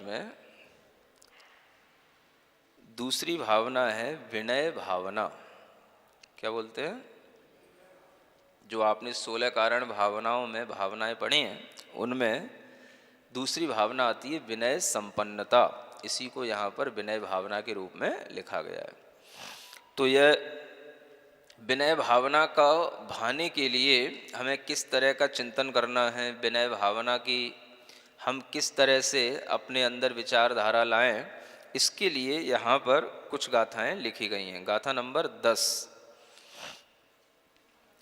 में दूसरी भावना है विनय भावना। क्या बोलते हैं? जो आपने 16 कारण भावनाओं में भावनाएं पढ़ी हैं उनमें दूसरी भावना आती है विनय संपन्नता। इसी को यहाँ पर विनय भावना के रूप में लिखा गया है। तो यह विनय भावना का भाने के लिए हमें किस तरह का चिंतन करना है, विनय भावना की हम किस तरह से अपने अंदर विचारधारा लाएं, इसके लिए यहाँ पर कुछ गाथाएं लिखी गई हैं। गाथा नंबर 10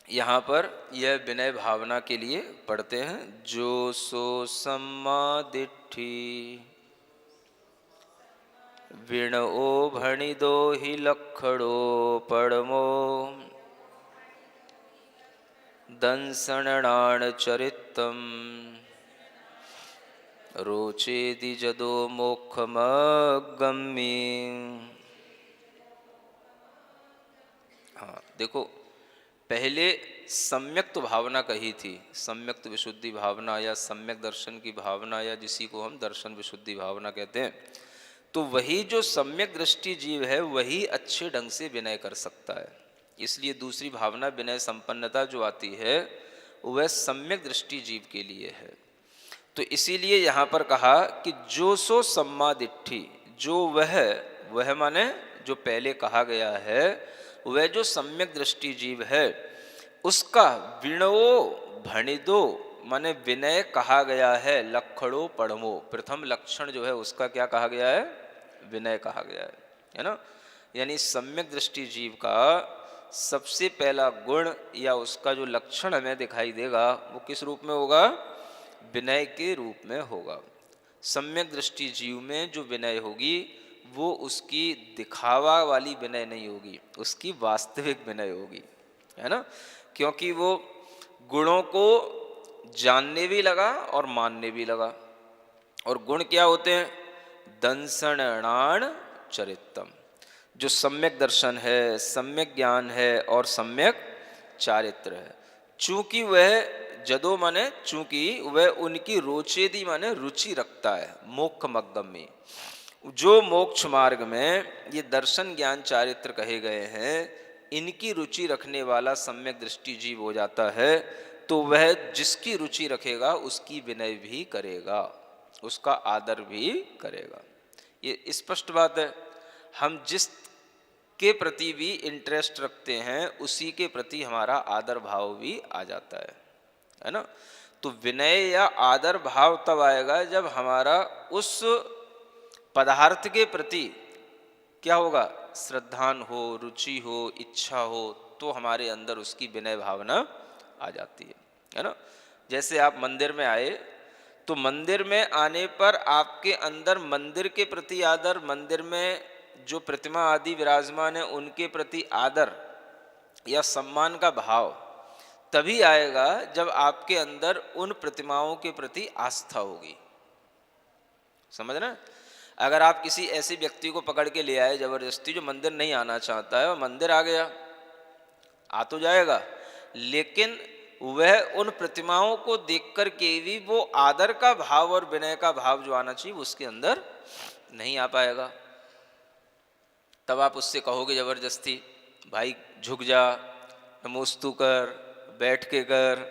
यहाँ पर यह विनय भावना के लिए पढ़ते हैं। जो सो सम्मा दिट्ठी विण ओ भणि दो ही लखड़ो पड़मो दंसणाण चरितम रोचेदि जदो मोक्षमगम्मी। हाँ देखो, पहले सम्यक्त भावना कही थी, सम्यक्त विशुद्धि भावना या सम्यक दर्शन की भावना, या जिसी को हम दर्शन विशुद्धि भावना कहते हैं। तो वही जो सम्यक दृष्टि जीव है वही अच्छे ढंग से विनय कर सकता है। इसलिए दूसरी भावना विनय संपन्नता जो आती है वह सम्यक दृष्टि जीव के लिए है। तो इसीलिए यहाँ पर कहा कि जो सो सम्मा दिट्ठी, जो वह माने जो पहले कहा गया है, वह जो सम्यक दृष्टि जीव है उसका विणो भणिदो माने विनय कहा गया है। लक्षणो पढ़मो, प्रथम लक्षण जो है उसका क्या कहा गया है? विनय कहा गया है ना। यानी सम्यक दृष्टि जीव का सबसे पहला गुण या उसका जो लक्षण हमें दिखाई देगा वो किस रूप में होगा? विनय के रूप में होगा। सम्यक दृष्टि जीव में जो विनय होगी वो उसकी दिखावा वाली विनय नहीं होगी, उसकी वास्तविक विनय होगी, है ना। क्योंकि वो गुणों को जानने भी लगा और मानने भी लगा। और गुण क्या होते हैं? दंसणाण चरितम, जो सम्यक दर्शन है, सम्यक ज्ञान है और सम्यक चारित्र है। चूंकि वह जदो माने चूंकि वह उनकी रोचेदी माने रुचि रखता है। मोक्ष मग्गम में जो मोक्ष मार्ग में ये दर्शन ज्ञान चारित्र कहे गए हैं, इनकी रुचि रखने वाला सम्यक दृष्टि जीव हो जाता है। तो वह जिसकी रुचि रखेगा उसकी विनय भी करेगा, उसका आदर भी करेगा। ये स्पष्ट बात है। हम जिस के प्रति भी इंटरेस्ट रखते हैं उसी के प्रति हमारा आदर भाव भी आ जाता है ना। तो विनय या आदर भाव तब आएगा जब हमारा उस पदार्थ के प्रति क्या होगा? श्रद्धान हो, रुचि हो, इच्छा हो, तो हमारे अंदर उसकी विनय भावना आ जाती है ना। जैसे आप मंदिर में आए तो मंदिर में आने पर आपके अंदर मंदिर के प्रति आदर, मंदिर में जो प्रतिमा आदि विराजमान है उनके प्रति आदर या सम्मान का भाव तभी आएगा जब आपके अंदर उन प्रतिमाओं के प्रति आस्था होगी। समझना? अगर आप किसी ऐसे व्यक्ति को पकड़ के ले आए जबरदस्ती जो मंदिर नहीं आना चाहता है और मंदिर आ गया, आ तो जाएगा, लेकिन वह उन प्रतिमाओं को देखकर के भी वो आदर का भाव और विनय का भाव जो आना चाहिए उसके अंदर नहीं आ पाएगा। तब आप उससे कहोगे जबरदस्ती, भाई झुक जा, नमोस्तु कर, बैठ के कर।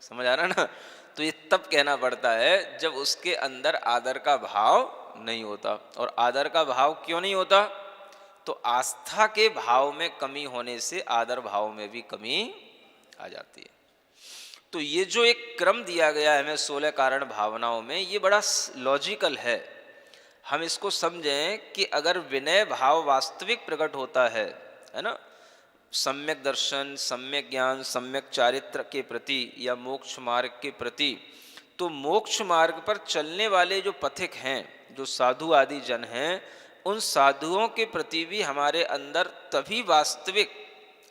समझ आ रहा ना? तो ये तब कहना पड़ता है जब उसके अंदर आदर का भाव नहीं होता। और आदर का भाव क्यों नहीं होता? तो आस्था के भाव में कमी होने से आदर भाव में भी कमी आ जाती है। तो ये जो एक क्रम दिया गया है हमें 16 कारण भावनाओं में, ये बड़ा लॉजिकल है। हम इसको समझें कि अगर विनय भाव वास्तविक प्रकट होता है ना, सम्यक दर्शन, सम्यक ज्ञान, सम्यक चारित्र के प्रति या मोक्ष मार्ग के प्रति, तो मोक्ष मार्ग पर चलने वाले जो पथिक हैं, जो साधु आदि जन हैं, उन साधुओं के प्रति भी हमारे अंदर तभी वास्तविक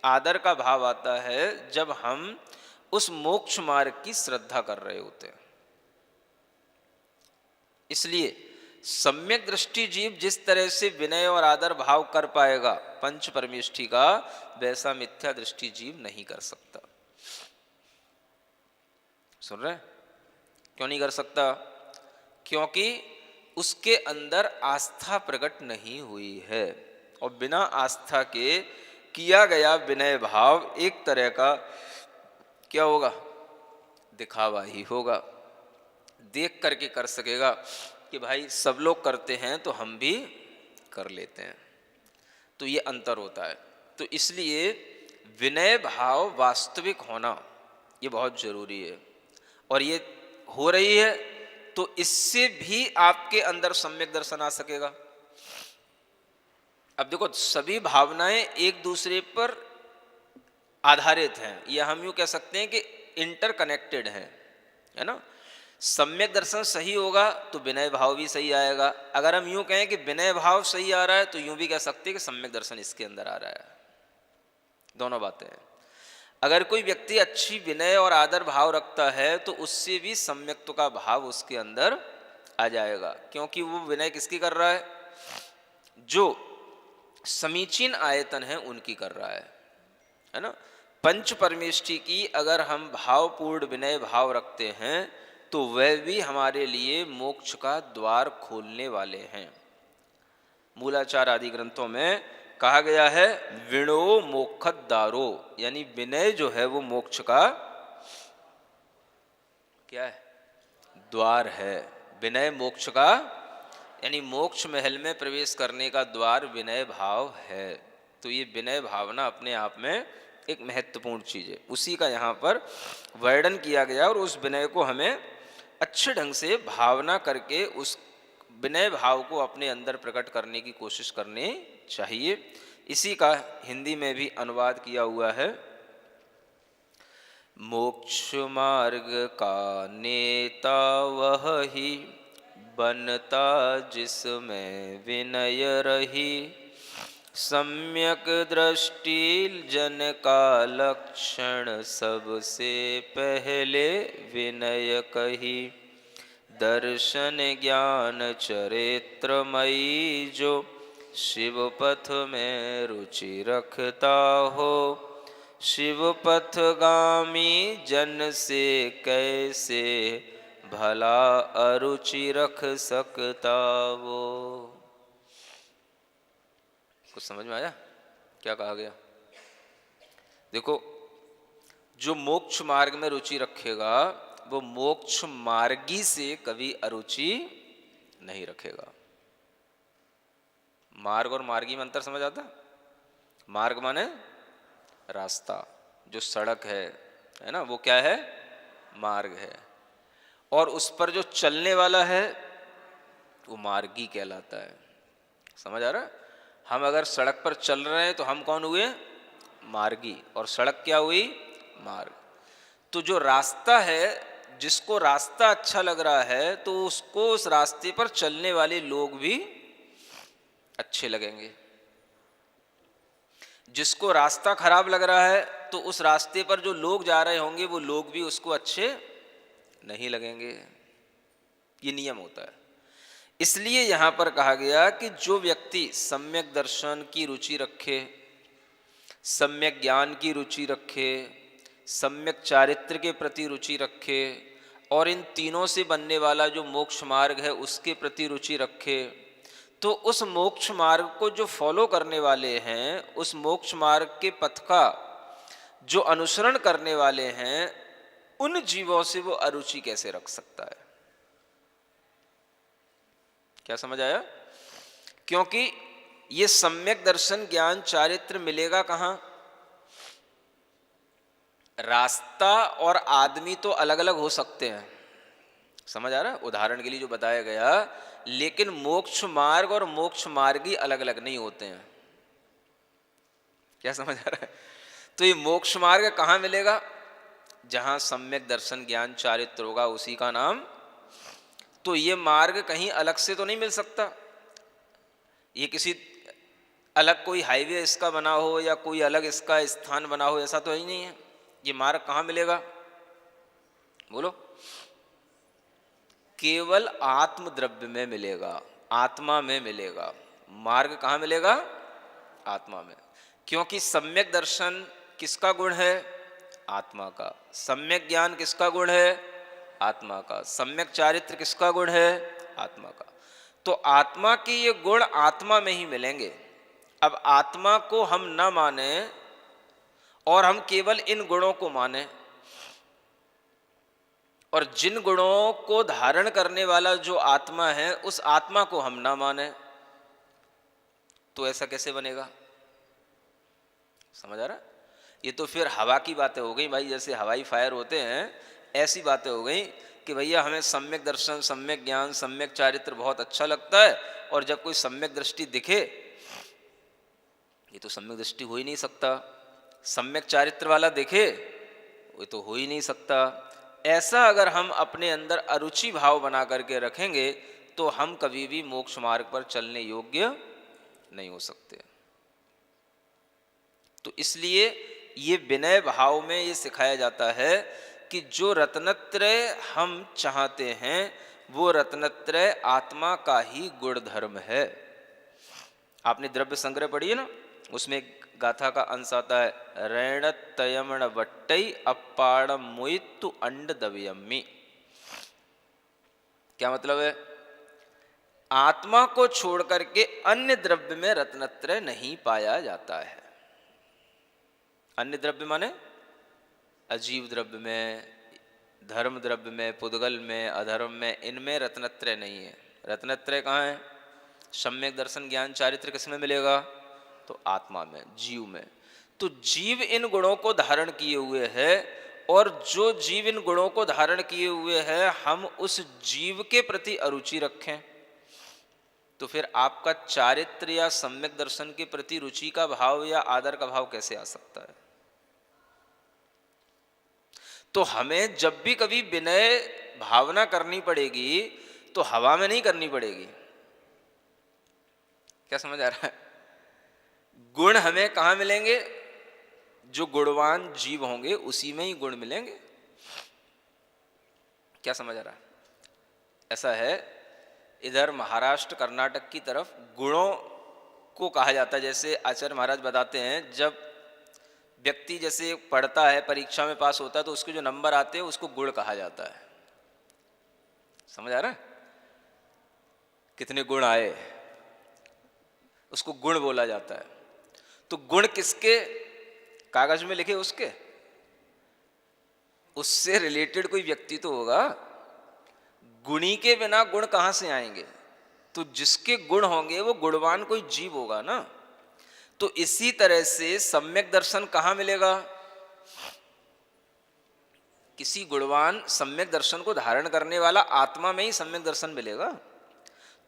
आदर का भाव आता है जब हम उस मोक्ष मार्ग की श्रद्धा कर रहे होते हैं। इसलिए सम्यक दृष्टि जीव जिस तरह से विनय और आदर भाव कर पाएगा पंच परमेष्ठि का, वैसा मिथ्या दृष्टि जीव नहीं कर सकता। सुन रहे? क्यों नहीं कर सकता? क्योंकि उसके अंदर आस्था प्रकट नहीं हुई है। और बिना आस्था के किया गया विनय भाव एक तरह का क्या होगा, दिखावा ही होगा। देख करके कर सकेगा कि भाई सब लोग करते हैं तो हम भी कर लेते हैं, तो ये अंतर होता है। तो इसलिए विनय भाव वास्तविक होना ये बहुत जरूरी है, और ये हो रही है तो इससे भी आपके अंदर सम्यक दर्शन आ सकेगा। अब देखो, सभी भावनाएं एक दूसरे पर आधारित हैं, ये हम यूं कह सकते हैं कि इंटरकनेक्टेड हैं, है ना। सम्यक दर्शन सही होगा तो विनय भाव भी सही आएगा। अगर हम यूं कहें कि विनय भाव सही आ रहा है तो यूं भी कह सकते हैं कि सम्यक दर्शन इसके अंदर आ रहा है। दोनों बातें हैं। अगर कोई व्यक्ति अच्छी विनय और आदर भाव रखता है तो उससे भी सम्यक्त्व का भाव उसके अंदर आ जाएगा, क्योंकि वो विनय किसकी कर रहा है, जो समीचीन आयतन है उनकी कर रहा है ना। पंच परमेष्टि की अगर हम भावपूर्ण विनय भाव रखते हैं तो वह भी हमारे लिए मोक्ष का द्वार खोलने वाले हैं। मूलाचार आदि ग्रंथों में कहा गया है विणो मोक्षदारो, यानी विनय जो है वो मोक्ष का क्या है, द्वार है। विनय मोक्ष का, यानी मोक्ष महल में प्रवेश करने का द्वार विनय भाव है। तो ये विनय भावना अपने आप में एक महत्वपूर्ण चीज है, उसी का यहाँ पर वर्णन किया गया। और उस विनय को हमें अच्छे ढंग से भावना करके उस विनय भाव को अपने अंदर प्रकट करने की कोशिश करनी चाहिए। इसी का हिंदी में भी अनुवाद किया हुआ है। मोक्ष मार्ग का नेता वह ही बनता जिसमें विनय रही, सम्यक दृष्टि जन का लक्षण सबसे पहले विनय कही। दर्शन ज्ञान चरित्रमयी जो शिव पथ में रुचि रखता हो, शिव पथगामी जन से कैसे भला अरुचि रख सकता वो। कुछ समझ में आया क्या कहा गया? देखो, जो मोक्ष मार्ग में रुचि रखेगा वो मोक्ष मार्गी से कभी अरुचि नहीं रखेगा। मार्ग और मार्गी में अंतर समझ आता? मार्ग माने रास्ता, जो सड़क है ना, वो क्या है, मार्ग है। और उस पर जो चलने वाला है वो मार्गी कहलाता है। समझ आ रहा? हम अगर सड़क पर चल रहे हैं तो हम कौन हुए, मार्गी, और सड़क क्या हुई, मार्ग। तो जो रास्ता है, जिसको रास्ता अच्छा लग रहा है तो उसको उस रास्ते पर चलने वाले लोग भी अच्छे लगेंगे। जिसको रास्ता खराब लग रहा है तो उस रास्ते पर जो लोग जा रहे होंगे वो लोग भी उसको अच्छे नहीं लगेंगे। ये नियम होता है। इसलिए यहां पर कहा गया कि जो व्यक्ति सम्यक दर्शन की रुचि रखे, सम्यक ज्ञान की रुचि रखे, सम्यक चारित्र के प्रति रुचि रखे, और इन तीनों से बनने वाला जो मोक्ष मार्ग है उसके प्रति रुचि रखे, तो उस मोक्ष मार्ग को जो फॉलो करने वाले हैं, उस मोक्ष मार्ग के पथ का जो अनुसरण करने वाले हैं, उन जीवों से वो अरुचि कैसे रख सकता है? क्या समझ आया? क्योंकि ये सम्यक दर्शन ज्ञान चारित्र मिलेगा कहां? रास्ता और आदमी तो अलग अलग हो सकते हैं, समझ आ रहा है, उदाहरण के लिए जो बताया गया, लेकिन मोक्ष मार्ग और मोक्ष मार्गी अलग अलग नहीं होते हैं। क्या समझ आ रहा है? तो ये मोक्ष मार्ग कहां मिलेगा? जहां सम्यक दर्शन ज्ञान चारित्र होगा, उसी का नाम। तो ये मार्ग कहीं अलग से तो नहीं मिल सकता। ये किसी अलग कोई हाईवे इसका बना हो या कोई अलग इसका स्थान बना हो, ऐसा तो ही नहीं है। ये मार्ग कहां मिलेगा? बोलो। केवल आत्म द्रव्य में मिलेगा, आत्मा में मिलेगा। मार्ग कहां मिलेगा? आत्मा में। क्योंकि सम्यक दर्शन किसका गुण है? आत्मा का। सम्यक ज्ञान किसका गुण है? आत्मा का। सम्यक चारित्र किसका गुण है? आत्मा का। तो आत्मा के ये गुण आत्मा में ही मिलेंगे। अब आत्मा को हम न माने और हम केवल इन गुणों को माने, और जिन गुणों को धारण करने वाला जो आत्मा है उस आत्मा को हम ना माने, तो ऐसा कैसे बनेगा? समझ आ रहा? ये तो फिर हवा की बातें हो गई भाई, जैसे हवाई फायर होते हैं ऐसी बातें हो गई कि भैया हमें सम्यक दर्शन, सम्यक ज्ञान, सम्यक चारित्र बहुत अच्छा लगता है, और जब कोई सम्यक दृष्टि दिखे, ये तो सम्यक दृष्टि हो ही नहीं सकता, सम्यक चारित्र वाला दिखे, वो तो हो ही नहीं सकता। ऐसा अगर हम अपने अंदर अरुचि भाव बना करके रखेंगे तो हम कभी भी मोक्ष मार्ग पर चलने योग्य नहीं हो सकते। तो इसलिए ये विनय भाव में ये सिखाया जाता है कि जो रत्नत्रय हम चाहते हैं वो रत्नत्रय आत्मा का ही गुण धर्म है। आपने द्रव्य संग्रह पढ़ी है ना, उसमें गाथा का अंश आता है, रण तयमण वट्टई अपाड़म मुइत्तु अंड दव्यम्मी। क्या मतलब है? आत्मा को छोड़ करके अन्य द्रव्य में रत्नत्रय नहीं पाया जाता है। अन्य द्रव्य माने अजीव द्रव्य में, धर्म द्रव्य में, पुद्गल में, अधर्म में, इनमें रत्नत्रय नहीं है। रत्नत्रय कहाँ है? सम्यक दर्शन ज्ञान चारित्र किस में मिलेगा? तो आत्मा में, जीव में। तो जीव इन गुणों को धारण किए हुए है, और जो जीव इन गुणों को धारण किए हुए है हम उस जीव के प्रति अरुचि रखें, तो फिर आपका चारित्र या सम्यक दर्शन के प्रति रुचि का भाव या आदर का भाव कैसे आ सकता है? तो हमें जब भी कभी विनय भावना करनी पड़ेगी तो हवा में नहीं करनी पड़ेगी। क्या समझ आ रहा है? गुण हमें कहाँ मिलेंगे? जो गुणवान जीव होंगे उसी में ही गुण मिलेंगे। क्या समझ आ रहा है? ऐसा है, इधर महाराष्ट्र कर्नाटक की तरफ गुणों को कहा जाता है। जैसे आचार्य महाराज बताते हैं, जब व्यक्ति जैसे पढ़ता है, परीक्षा में पास होता है, तो उसके जो नंबर आते हैं उसको गुण कहा जाता है। समझ आ रहा है? कितने गुण आए उसको गुण बोला जाता है। तो गुण किसके? कागज में लिखे उसके, उससे रिलेटेड कोई व्यक्ति तो होगा। गुणी के बिना गुण कहां से आएंगे? तो जिसके गुण होंगे वो गुणवान कोई जीव होगा ना। तो इसी तरह से सम्यक दर्शन कहां मिलेगा? किसी गुणवान सम्यक दर्शन को धारण करने वाला आत्मा में ही सम्यक दर्शन मिलेगा।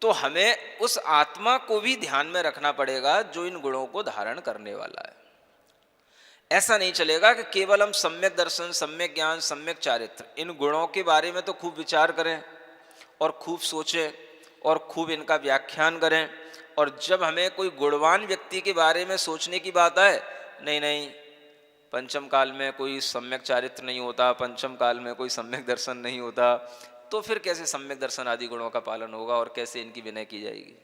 तो हमें उस आत्मा को भी ध्यान में रखना पड़ेगा जो इन गुणों को धारण करने वाला है। ऐसा नहीं चलेगा कि केवल हम सम्यक दर्शन, सम्यक ज्ञान, सम्यक चारित्र, इन गुणों के बारे में तो खूब विचार करें और खूब सोचें और खूब इनका व्याख्यान करें, और जब हमें कोई गुणवान व्यक्ति के बारे में सोचने की बात आए, नहीं नहीं, पंचम काल में कोई सम्यक चारित्र नहीं होता, पंचम काल में कोई सम्यक दर्शन नहीं होता, तो फिर कैसे सम्यक दर्शन आदि गुणों का पालन होगा और कैसे इनकी विनय की जाएगी?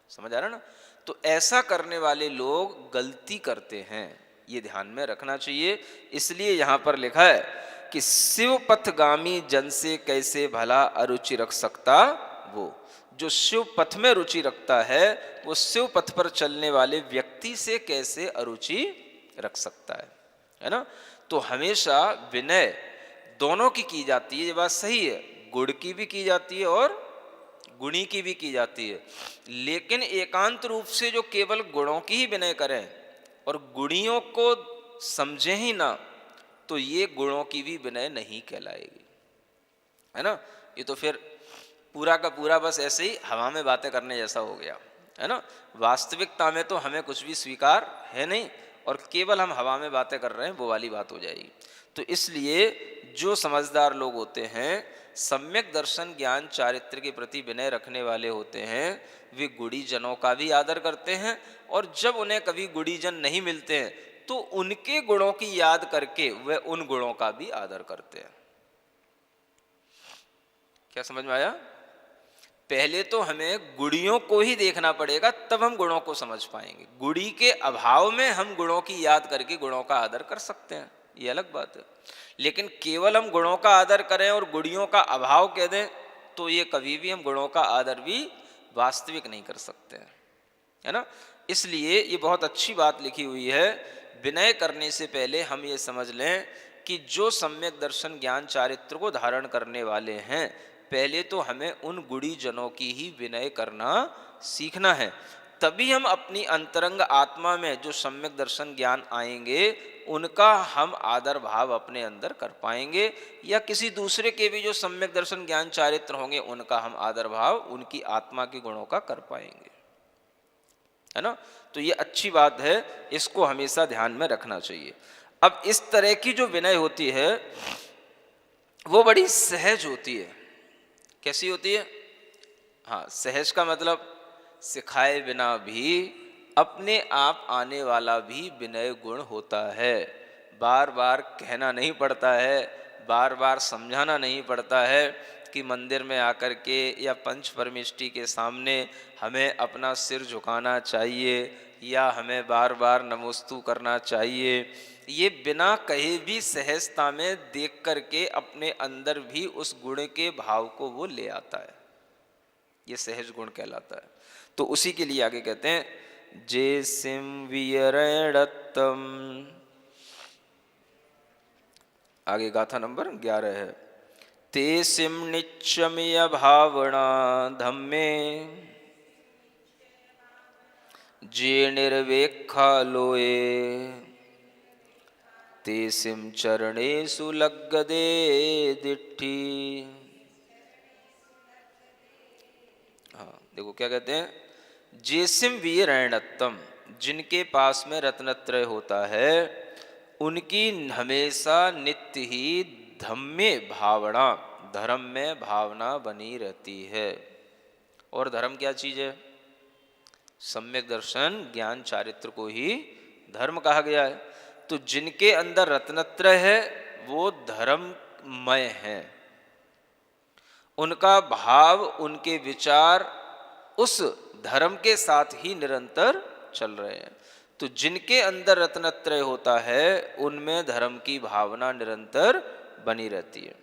समझ आ रहा ना? तो ऐसा करने वाले लोग गलती करते हैं, ये ध्यान में रखना चाहिए। इसलिए यहां पर लिखा है कि शिव पथगामी जन से कैसे भला अरुचि रख सकता वो। जो शिव पथ में रुचि रखता है वो शिव पथ पर चलने वाले व्यक्ति से कैसे अरुचि रख सकता है ना? तो हमेशा विनय दोनों की जाती है, ये बात सही है। गुण की भी की जाती है और गुणी की भी की जाती है, लेकिन एकांत रूप से जो केवल गुणों की ही विनय करें और गुणियों को समझे ही ना, तो ये गुणों की भी विनय नहीं कहलाएगी, है ना? ये तो फिर पूरा का पूरा बस ऐसे ही हवा में बातें करने जैसा हो गया, है ना? वास्तविकता में तो हमें कुछ भी स्वीकार है नहीं, और केवल हम हवा में बातें कर रहे हैं, वो वाली बात हो जाएगी। तो इसलिए जो समझदार लोग होते हैं, सम्यक दर्शन ज्ञान चारित्र के प्रति विनय रखने वाले होते हैं, वे गुणीजनों का भी आदर करते हैं, और जब उन्हें कभी गुणीजन नहीं मिलते हैं तो उनके गुणों की याद करके वे उन गुणों का भी आदर करते हैं। क्या समझ में आया? पहले तो हमें गुणियों को ही देखना पड़ेगा, तब हम गुणों को समझ पाएंगे। गुणी के अभाव में हम गुणों की याद करके गुणों का आदर कर सकते हैं, ये अलग बात है। लेकिन केवल हम गुणों का आदर करें और गुणियों का अभाव कह दें, तो ये कभी भी हम गुणों का आदर भी वास्तविक नहीं कर सकते हैं, है ना। इसलिए ये बहुत अच्छी बात लिखी हुई है, विनय करने से पहले हम ये समझ लें कि जो सम्यक दर्शन ज्ञान चारित्र को धारण करने वाले हैं, पहले तो हमें उन गुणी जनों की ही विनय करना सीखना है। तभी हम अपनी अंतरंग आत्मा में जो सम्यक दर्शन ज्ञान आएंगे उनका हम आदर भाव अपने अंदर कर पाएंगे, या किसी दूसरे के भी जो सम्यक दर्शन ज्ञान चारित्र होंगे उनका हम आदर भाव उनकी आत्मा के गुणों का कर पाएंगे, है ना। तो ये अच्छी बात है, इसको हमेशा ध्यान में रखना चाहिए। अब इस तरह की जो विनय होती है वो बड़ी सहज होती है। कैसी होती है? हाँ, सहज का मतलब सिखाए बिना भी अपने आप आने वाला भी विनय गुण होता है। बार बार कहना नहीं पड़ता है, बार बार समझाना नहीं पड़ता है कि मंदिर में आकर के या पंच परमेष्टि के सामने हमें अपना सिर झुकाना चाहिए या हमें बार बार नमोस्तु करना चाहिए। ये बिना कहे भी सहजता में देख करके अपने अंदर भी उस गुण के भाव को वो ले आता है, ये सहज गुण कहलाता है। तो उसी के लिए आगे कहते हैं, जे सिम वियरणत्तम, आगे गाथा नंबर 11 है, ते सिम निच्चमय भावना धम्मे, जे निर्वेक्षा लोए, ते सिम चरणेषु लग्गदे दिट्ठी। हाँ देखो क्या कहते हैं, जेसिम वीरणत्तम, जिनके पास में रत्नत्रय होता है उनकी हमेशा नित्य ही धम्मे भावना, धर्म में भावना बनी रहती है। और धर्म क्या चीज है? सम्यक दर्शन ज्ञान चारित्र को ही धर्म कहा गया है। तो जिनके अंदर रत्नत्रय है वो धर्ममय है, उनका भाव उनके विचार उस धर्म के साथ ही निरंतर चल रहे हैं। तो जिनके अंदर रत्नत्रय होता है उनमें धर्म की भावना निरंतर बनी रहती है।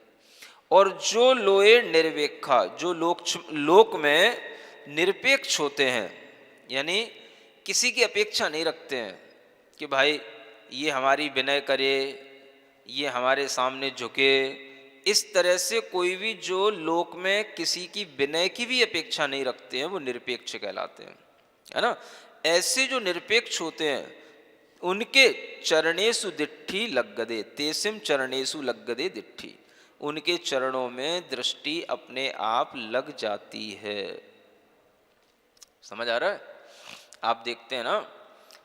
और जो लोए निर्वेक्षा, जो लोक में निरपेक्ष होते हैं, यानी किसी की अपेक्षा नहीं रखते हैं कि भाई ये हमारी विनय करे, ये हमारे सामने झुके, इस तरह से कोई भी जो लोक में किसी की विनय की भी अपेक्षा नहीं रखते हैं वो निरपेक्ष कहलाते हैं, है ना। ऐसे जो निरपेक्ष होते हैं उनके चरणेषु दिट्ठी लग्गदे, तेसिम चरणेषु लग्गदे दिट्ठी, उनके चरणों में दृष्टि अपने आप लग जाती है। समझ आ रहा है? आप देखते हैं ना,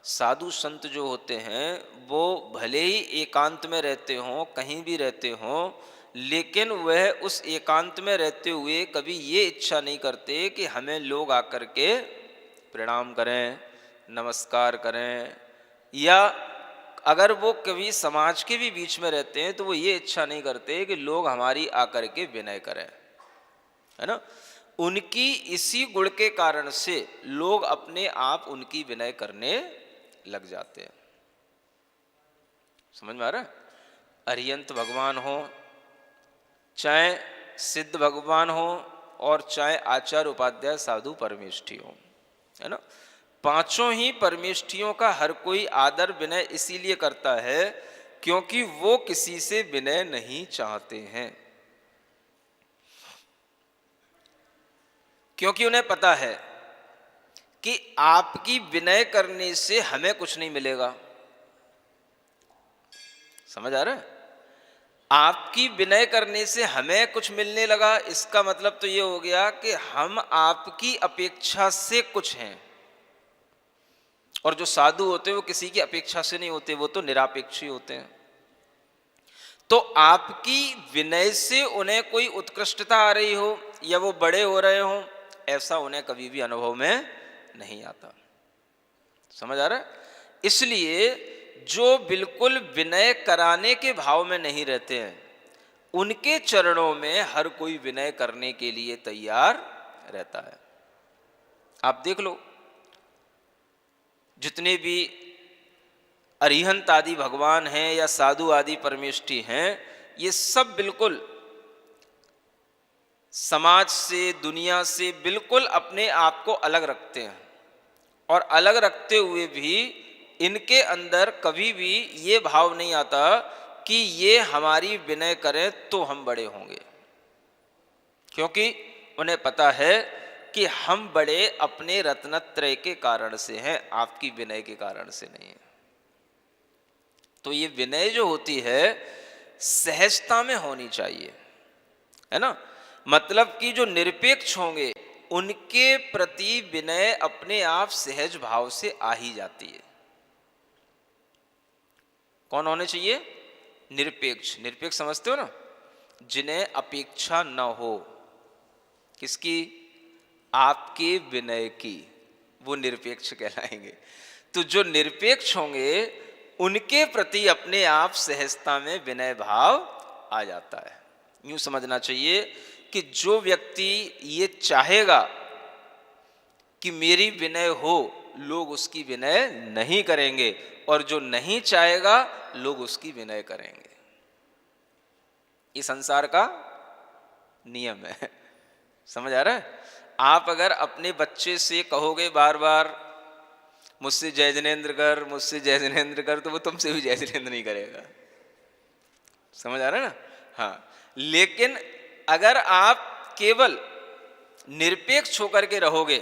साधु संत जो होते हैं वो भले ही एकांत में रहते हों, कहीं भी रहते हों, लेकिन वह उस एकांत में रहते हुए कभी ये इच्छा नहीं करते कि हमें लोग आकर के प्रणाम करें, नमस्कार करें, या अगर वो कभी समाज के भी बीच में रहते हैं तो वो ये इच्छा नहीं करते कि लोग हमारी आकर के विनय करें, है ना। उनकी इसी गुण के कारण से लोग अपने आप उनकी विनय करने लग जाते हैं। समझ में आ रहा है? अरिहंत भगवान हो, चाहे सिद्ध भगवान हो, और चाहे आचार्य उपाध्याय साधु परमेष्ठी हो, है ना, पांचों ही परमेष्ठियों का हर कोई आदर विनय इसीलिए करता है क्योंकि वो किसी से विनय नहीं चाहते हैं, क्योंकि उन्हें पता है कि आपकी विनय करने से हमें कुछ नहीं मिलेगा। समझ आ रहा है? आपकी विनय करने से हमें कुछ मिलने लगा, इसका मतलब तो ये हो गया कि हम आपकी अपेक्षा से कुछ हैं। और जो साधु होते हैं वो किसी की अपेक्षा से नहीं होते, वो तो निरापेक्षी होते हैं। तो आपकी विनय से उन्हें कोई उत्कृष्टता आ रही हो या वो बड़े हो रहे हो, ऐसा उन्हें कभी भी अनुभव में नहीं आता। समझ आ रहा है? इसलिए जो बिल्कुल विनय कराने के भाव में नहीं रहते हैं उनके चरणों में हर कोई विनय करने के लिए तैयार रहता है। आप देख लो, जितने भी अरिहंत आदि भगवान हैं या साधु आदि परमेष्ठी हैं, ये सब बिल्कुल समाज से, दुनिया से बिल्कुल अपने आप को अलग रखते हैं, और अलग रखते हुए भी इनके अंदर कभी भी ये भाव नहीं आता कि ये हमारी विनय करें तो हम बड़े होंगे, क्योंकि उन्हें पता है कि हम बड़े अपने रत्नत्रय के कारण से हैं, आपकी विनय के कारण से नहीं है। तो ये विनय जो होती है सहजता में होनी चाहिए, है ना। मतलब कि जो निरपेक्ष होंगे उनके प्रति विनय अपने आप सहज भाव से आ ही जाती है। कौन होने चाहिए? निरपेक्ष। निरपेक्ष समझते हो ना, जिन्हें अपेक्षा न हो। किसकी? आपके विनय की, वो निरपेक्ष कहलाएंगे। तो जो निरपेक्ष होंगे उनके प्रति अपने आप सहजता में विनय भाव आ जाता है। यूं समझना चाहिए कि जो व्यक्ति ये चाहेगा कि मेरी विनय हो, लोग उसकी विनय नहीं करेंगे, और जो नहीं चाहेगा लोग उसकी विनय करेंगे। ये संसार का नियम है। समझ आ रहा है? आप अगर अपने बच्चे से कहोगे बार बार मुझसे जय जिनेंद्र कर, मुझसे जय जिनेंद्र कर, तो वो तुमसे भी जय जिनेंद्र नहीं करेगा। समझ आ रहा है ना? हाँ। लेकिन अगर आप केवल निरपेक्ष होकर के रहोगे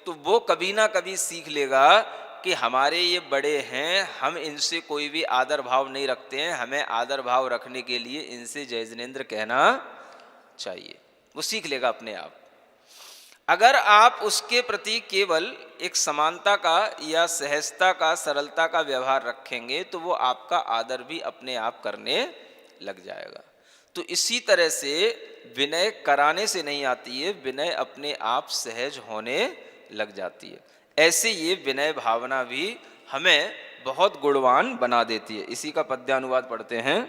तो वो कभी ना कभी सीख लेगा कि हमारे ये बड़े हैं, हम इनसे कोई भी आदर भाव नहीं रखते हैं, हमें आदर भाव रखने के लिए इनसे जय जिनेंद्र कहना चाहिए। वो सीख लेगा अपने आप। अगर आप उसके प्रति केवल एक समानता का या सहजता का, सरलता का व्यवहार रखेंगे तो वो आपका आदर भी अपने आप करने लग जाएगा। तो इसी तरह से विनय कराने से नहीं आती है, विनय अपने आप सहज होने लग जाती है। ऐसे ये विनय भावना भी हमें बहुत गुणवान बना देती है। इसी का पद्यानुवाद पढ़ते हैं।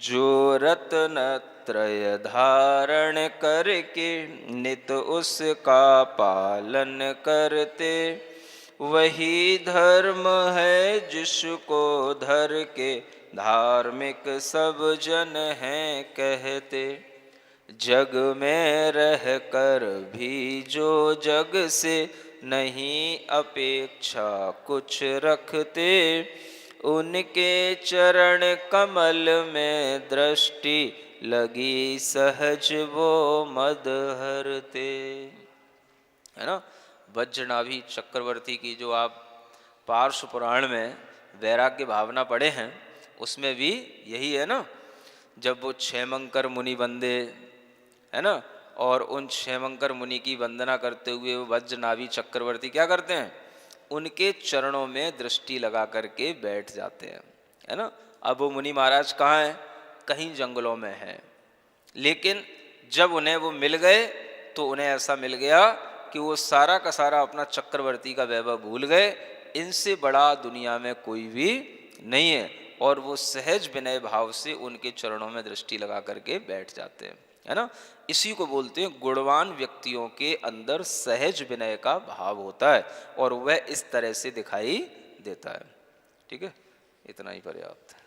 जो रत्न त्रय धारण करके नित उसका पालन करते, वही धर्म है जिसको धर के धार्मिक सब जन हैं कहते। जग में रह कर भी जो जग से नहीं अपेक्षा कुछ रखते, उनके चरण कमल में दृष्टि लगी सहज वो मद हरते। है ना। वज्रनाभि चक्रवर्ती की जो आप पार्श्व पुराण में वैराग्य भावना पढ़े हैं उसमें भी यही है ना। जब वो क्षेमंकर मुनि वंदे, है ना, और उन क्षेमंकर मुनि की वंदना करते हुए वो वज्रनाभि चक्रवर्ती क्या करते हैं? उनके चरणों में दृष्टि लगा करके बैठ जाते हैं, है ना। अब वो मुनि महाराज कहाँ हैं? कहीं जंगलों में हैं। लेकिन जब उन्हें वो मिल गए तो उन्हें ऐसा मिल गया कि वो सारा का सारा अपना चक्रवर्ती का वैभव भूल गए। इनसे बड़ा दुनिया में कोई भी नहीं है, और वो सहज विनय भाव से उनके चरणों में दृष्टि लगा करके बैठ जाते हैं, है ना। इसी को बोलते हैं गुणवान व्यक्तियों के अंदर सहज विनय का भाव होता है, और वह इस तरह से दिखाई देता है। ठीक है, इतना ही पर्याप्त है।